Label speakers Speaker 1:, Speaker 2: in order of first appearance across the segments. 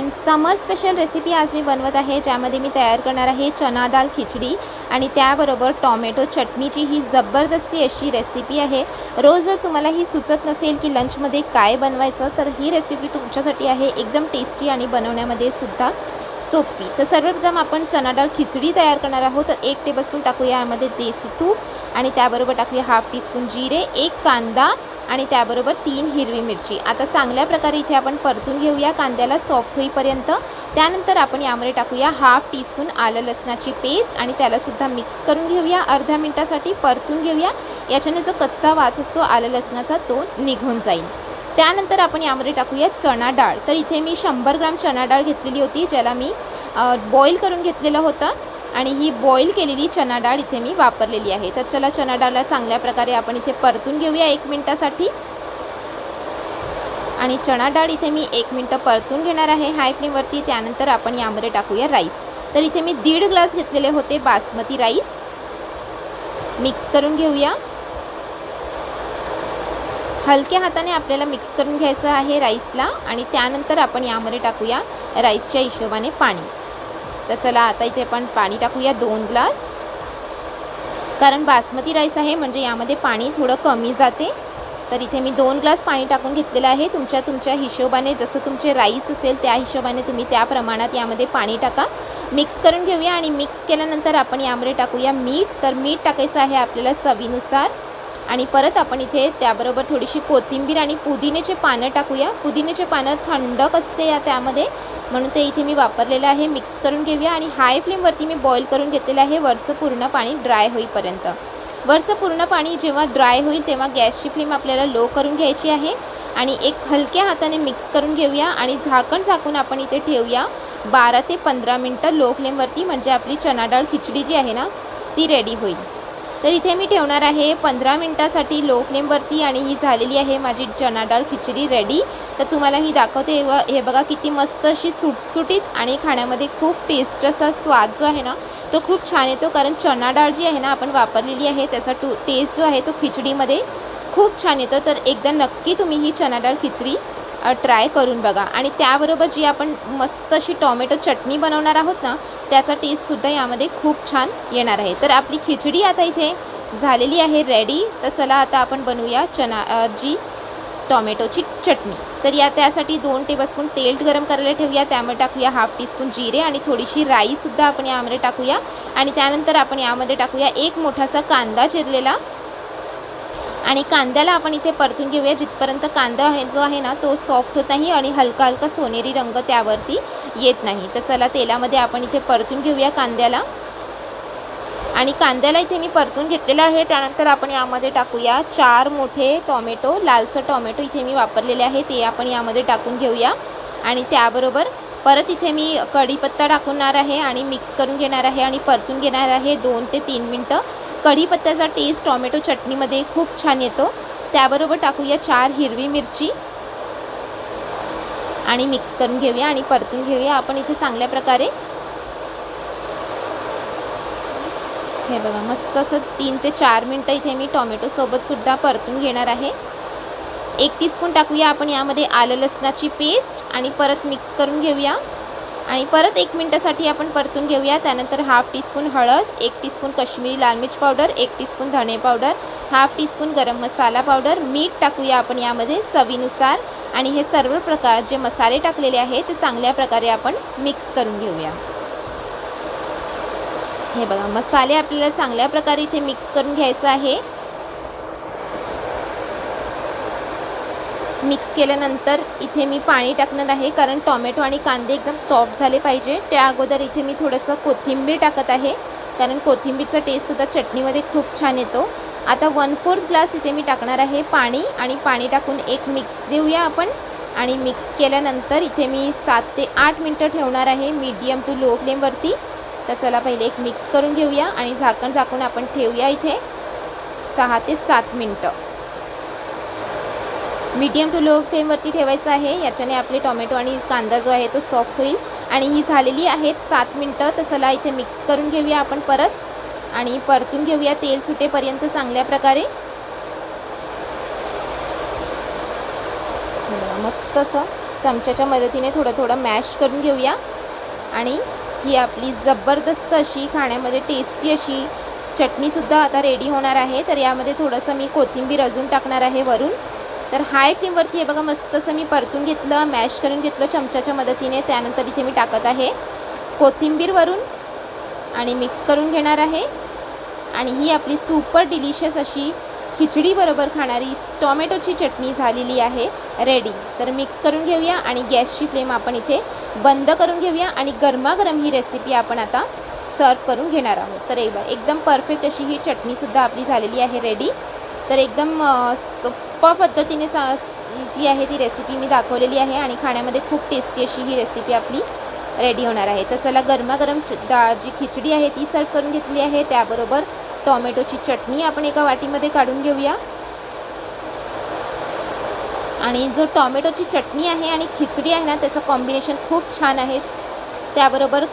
Speaker 1: And summer special recipe आज मी बनवत आहे, ज्यामध्ये मी तयार करणार आहे चना डाळ खिचडी आणि त्याबरोबर टोमॅटो चटणीची ही जबरदस्ती अशी रेसिपी आहे। रोज जर तुम्हाला ही सुचत नसेल की लंचमध्ये काय बनवायचं, तर ही रेसिपी तुमच्यासाठी आहे, एकदम टेस्टी आणि बनवण्यामध्ये सुद्धा सोपी। तर सर्वप्रथम आपण चना डाळ खिचडी तयार करणार आहोत। तर 1 टेबलस्पून टाकूया यामध्ये देसी तूप आणि त्याबरोबर टाकूया हाफ टीस्पून जिरे, 1 कांदा आणि त्याबरोबर 3 हिरवी मिरची। आता चांगल्या प्रकारे इथे आपण परतून घेऊया कांद्याला सॉफ्ट होईपर्यंत। त्यानंतर आपण यामध्ये टाकूया हाफ टीस्पून आलं लसणाची पेस्ट आणि त्याला सुद्धा मिक्स करून घेऊया। अर्ध्या मिनिटासाठी परतून घेऊया, याच्याने जो कच्चा वास असतो आलं लसणाचा तो निघून जाईल। त्यानंतर आपण यामध्ये टाकूया चना डाळ। तर इथे मी 100 ग्राम चना डाळ घेतलेली होती, ज्याला मी बॉईल करून घेतलेलं होतं आणि ही बॉईल केलेली चना डाळ इथे मी वापरलेली आहे। तर चला चना डाळला चांगल्या प्रकारे आपण इथे परतून घेऊया 1 मिनिटासाठी। आणि चना डाळ इथे मी 1 मिनिट परतून घेणार आहे हाय फ्लेमवरती। त्यानंतर आपण यामध्ये टाकूया राईस। तर इथे मी 1.5 ग्लास घेतलेले होते बासमती राईस, मिक्स करून घेऊया। हलक्या हाताने आपल्याला मिक्स करून घ्यायचं आहे राईसला आणि त्यानंतर आपण यामध्ये टाकूया राईसच्या हिशोबाने पाणी। तर चला आता इथे आपण पाणी टाकूया 2 ग्लास, कारण बासमती राईस आहे म्हणजे यामध्ये पाणी थोडं कमी जाते। तर इथे मी 2 ग्लास पाणी टाकून घेतलेलं आहे। तुमच्या हिशोबाने, जसं तुमचे राईस असेल त्या हिशोबाने तुम्ही त्या प्रमाणात यामध्ये पाणी टाका। मिक्स करून घेऊया आणि मिक्स केल्यानंतर आपण यामध्ये टाकूया मीठ। तर मीठ टाकायचं आहे आपल्याला चवीनुसार आणि परत आपण इथे त्याबरोबर थोडीशी कोथिंबीर आणि पुदिन्याचे पानं टाकूया। पुदिन्याचे पानं थंडक असते त्यामध्ये, म्हणून ते इथे मी वापरलेलं आहे। मिक्स करून घेऊया आणि हाय फ्लेमवरती मी बॉईल करून घेतलेलं आहे वरचं पूर्ण पाणी ड्राय होईपर्यंत। वरचं पूर्ण पाणी जेव्हा ड्राय होईल तेव्हा गॅसची फ्लेम आपल्याला लो करून घ्यायची आहे आणि एक हलक्या हाताने मिक्स करून घेऊया आणि झाकण झाकून आपण इथे ठेवूया 12 ते 15 मिनटं लो फ्लेमवरती, म्हणजे आपली चना डाळ खिचडी जी आहे ना ती रेडी होईल। तर इथे मी ठेवणार आहे 15 मिनटासाठी लो फ्लेमवरती आणि ही झालेली आहे माझी चना डाळ खिचडी रेडी। तर तुम्हाला मी दाखवते, हे बघा किती मस्त अशी सुटसुटीत आणि खाण्यामध्ये खूप टेस्ट असा स्वाद जो आहे ना तो खूप छान येतो, कारण चना डाळ जी आहे ना आपण वापरलेली आहे त्याचा टेस्ट जो आहे तो खिचडीमध्ये खूप छान येतो। तर एकदा नक्की तुम्ही ही चना डाळ खिचडी ट्राय करून बघा। आणि त्याबरोबर जी आपण मस्त अशी टोमॅटो चटणी बनवणार आहोत ना, त्याचा टेस्टसुद्धा यामध्ये खूप छान येणार आहे। तर आपली खिचडी आता इथे झालेली आहे रेडी। तर चला आता आपण बनवूया जी टोमॅटोची चटणी। तर त्यासाठी 2 टेबलस्पून तेल गरम करायला ठेवूया। त्यामध्ये टाकूया हाफ टीस्पून जिरे आणि थोडीशी राईसुद्धा आपण यामध्ये टाकूया आणि त्यानंतर आपण यामध्ये टाकूया 1 मोठासा कांदा चिरलेला आणि कांद्याला आपण इथे परतून घेऊया जिथपर्यंत कांदा जो आहे ना तो सॉफ्ट होत नाही आणि हलका हलका सोनेरी रंग त्यावरती येत नाही। तर चला तेलामध्ये आपण इथे परतून घेऊया कांद्याला आणि कांद्याला इथे मी परतून घेतलेला आहे। त्यानंतर आपण यामध्ये टाकूया 4 मोठे टोमॅटो, लालसर टोमॅटो इथे मी वापरलेले आहे, ते आपण यामध्ये टाकून घेऊया आणि त्याबरोबर परत इथे मी कढीपत्ता टाकणार आहे आणि मिक्स करून घेणार आहे आणि परतून घेणार आहे 2 ते 3 मिनटं। कढीपत्त्याचा टेस्ट टोमॅटो चटणीमध्ये खूप छान येतो। त्याबरोबर टाकूया 4 हिरवी मिरची आणि मिक्स करून घेऊया आणि परतून घेऊया आपण इथे चांगल्या प्रकारे। हे बघा मस्त असं 3 ते 4 मिनटं इथे मी टोमॅटोसोबत सुद्धा परतून घेणार आहे। 1 टीस्पून टाकूया आपण यामध्ये आलं लसणाची पेस्ट आणि परत मिक्स करून घेऊया आणि परत 1 मिनिटासाठी आपण परतून घेऊया। त्यानंतर हाफ टीस्पून हळद, 1 टीस्पून काश्मीरी लाल मिर्च पावडर, 1 टीस्पून धणे powder, half teaspoon garam masala powder, मीठ टाकूया आपण यामध्ये चवीनुसार आणि हे सर्व प्रकार जे मसाले टाकलेले आहेत ते चांगल्या प्रकारे आपण मिक्स करून घेऊया। हे बघा मसाले आपल्याला चांगल्या प्रकारे इथे मिक्स करून घ्यायचं आहे। मिक्स केल्यानंतर इथे मी पाणी टाकणार आहे, कारण टोमॅटो आणि कांदे एकदम सॉफ्ट झाले पाहिजे। त्या अगोदर इथे मी थोडंसं कोथिंबीर टाकत आहे, कारण कोथिंबीरचा टेस्टसुद्धा चटणीमध्ये खूप छान येतो। आता 1/4 ग्लास इथे मी टाकणार आहे पाणी आणि पाणी टाकून एक मिक्स देऊया आपण आणि मिक्स केल्यानंतर इथे मी 7 ते 8 मिनटं ठेवणार आहे मीडियम टू लो फ्लेमवरती। तर चला पहिले एक मिक्स करून घेऊया आणि झाकण झाकून आपण ठेवूया इथे 6 ते 7 मिनटं। मीडियम टू लो फ्लेमवरती ठेवायचं आहे, याच्याने आपले टोमॅटो आणि कांदा जो आहे तो सॉफ्ट होईल। आणि ही झालेली आहेत 7 मिनटं। तर चला इथे मिक्स करून घेऊया आपण परत आणि परतून घेऊया तेल सुटेपर्यंत चांगल्या प्रकारे। मस्त असं चमच्याच्या मदतीने थोडं थोडं मॅश करून घेऊया. आणि ही आपली जबरदस्त अशी खाण्यामध्ये टेस्टी अशी चटणीसुद्धा आता रेडी होणार आहे. तर यामध्ये थोडंसं मी कोथिंबीर अजून टाकणार आहे वरून. तर हाय फ्लेमवरती हे बघा मस्त असं मी परतून घेतलं, मॅश करून घेतलं चमच्याच्या मदतीने. त्यानंतर इथे मी टाकत आहे कोथिंबीर वरून आणि मिक्स करून घेणार आहे. आणि ही आपली सुपर डिलिशियस अशी खिचडी बरोबर खाणारी टोमॅटोची चटणी झालेली आहे रेडी. तर मिक्स करून घेऊया आणि गॅसची फ्लेम आपण इथे बंद करून घेऊया आणि गरमागरम ही रेसिपी आपण आता सर्व करून घेणार आहोत. तर एकदम परफेक्ट अशी ही चटणीसुद्धा आपली झालेली आहे रेडी. तर एकदम सोप्या पद्धतीने जी आहे ती रेसिपी मी दाखवलेली आहे आणि खाण्यामध्ये खूप टेस्टी अशी ही रेसिपी आपली रेडी होणार आहे. तर चला गरमागरम जी खिचडी आहे ती सर्व करून घेतली आहे. त्याबरोबर टोमॅटोची चटणी आपण एका वाटीमध्ये काढून घेऊया. आणि जो टोमॅटोची चटणी आहे आणि खिचडी आहे ना त्याचं कॉम्बिनेशन खूप छान आहे. त्याबरोबर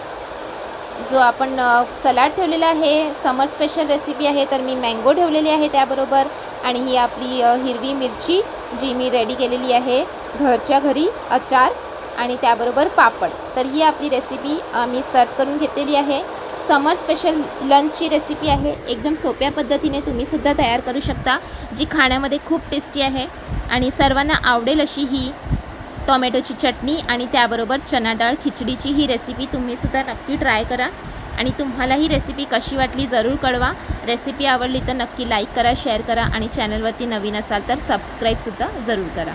Speaker 1: जो आपण सलाड ठेवलेला आहे समर स्पेशल रेसिपी आहे. तर मी मँगो ठेवलेली आहे त्याबरोबर. आणि ही आपली हिरवी मिरची जी मी रेडी केलेली आहे घरच्या घरी, अचार आणि त्याबरोबर पापड. तर ही आपली रेसिपी मी सर्व करून घेतलेली आहे. समर स्पेशल लंचची रेसिपी आहे. एकदम सोप्या पद्धतीने तुम्हीसुद्धा तयार करू शकता, जी खाण्यामध्ये खूप टेस्टी आहे आणि सर्वांना आवडेल अशी ही टोमॅटोची चटणी आणि त्याबरोबर चना डाळ खिचडीची ही रेसिपी तुम्हीसुद्धा नक्की ट्राय करा. आणि तुम्हाला ही रेसिपी कशी वाटली जरूर कळवा. रेसिपी आवडली तर नक्की लाईक करा, शेअर करा आणि चॅनलवरती नवीन असाल तर सबस्क्राईबसुद्धा जरूर करा.